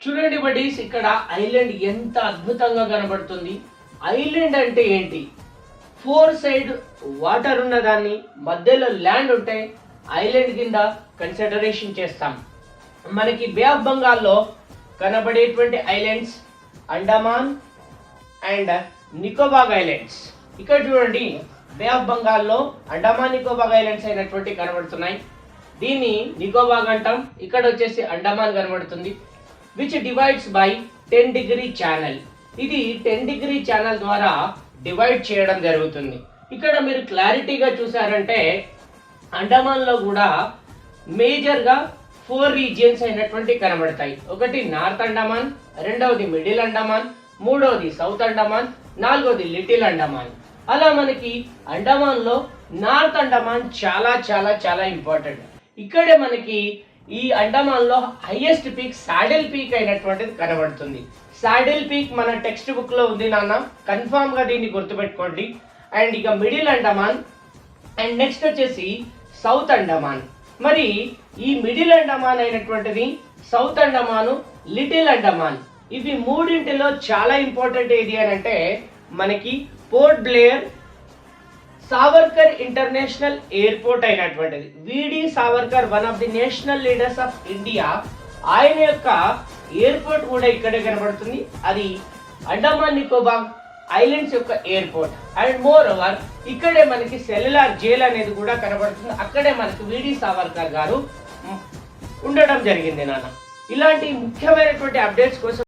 చూడండి బడీస్, ఇక్కడ ఐలాండ్ ఎంత అద్భుతంగా కనబడుతుంది. ఐలాండ్ అంటే ఏంటి? ఫోర్ సైడ్ వాటర్ ఉన్నదాన్ని మధ్యలో ల్యాండ్ ఉంటే ఐలాండ్ కింద కన్సిడరేషన్ చేస్తాం. మనకి బే ఆఫ్ బెంగాల్లో కనబడేటువంటి islands Andaman and Nicobar islands. ఇక్కడ చూడండి, బే ఆఫ్ బెంగాల్లో అండమాన్ నికోబార్ ఐలాండ్స్ అయినటువంటి కనబడుతున్నాయి. దీన్ని నికోబార్ అంటాం. ఇక్కడ వచ్చేసి అండమాన్ కనబడుతుంది. Which divides by 10 degree channel. ఇది 10 డిగ్రీ ఛానల్ ద్వారా డివైడ్ చేయడం జరుగుతుంది. ఇక్కడ మీరు క్లారిటీగా చూసారంటే అండమాన్ లో కూడా మేజర్ గా 4 రీజియన్స్ అయినటువంటి కనబడతాయి. ఒకటి నార్త్ అండమాన్, రెండవది మిడిల్ అండమాన్, మూడవది సౌత్ అండమాన్, నాలుగవది లిటిల్ అండమాన్. అలా మనకి అండమాన్ లో నార్త్ అండమాన్ చాలా చాలా చాలా ఇంపార్టెంట్. ఇక్కడే మనకి ఈ అండమాన్ లో హైయెస్ట్ పీక్ సాడిల్ పీక్ అయినటువంటిది కనబడుతుంది. సాడిల్ పీక్ మన టెక్స్ట్ బుక్ లో ఉంది నాన్న, కన్ఫామ్ గా దీన్ని గుర్తుపెట్టుకోండి. అండ్ ఇక మిడిల్ అండమాన్ అండ్ నెక్స్ట్ వచ్చేసి సౌత్ అండమాన్. మరి ఈ మిడిల్ అండమాన్ అయినటువంటిది, సౌత్ అండమాన్, లిటిల్ అండమాన్, ఇవి మూడింటిలో చాలా ఇంపార్టెంట్ ఏది అని అంటే మనకి పోర్ట్ బ్లేయర్ సావర్కర్ ఇంటర్నేషనల్ ఎయిర్పోర్ట్ అయినటువంటిది. V D Savarkar, one of the national leaders of India, ఆయన యొక్క ఎయిర్పోర్ట్ కూడా ఇక్కడే కనబడుతుంది. అది అండమాన్ నికోబార్ ఐలాండ్స్ యొక్క ఎయిర్పోర్ట్. అండ్ మోర్ ఓవర్ ఇక్కడే మనకి సెల్యులార్ జైల్ అనేది కూడా కనబడుతుంది. అక్కడే మనకి విడి సావర్కర్ గారు ఉండడం జరిగింది నాన్న. ఇలాంటి ముఖ్యమైనటువంటి అప్డేట్స్ కోసం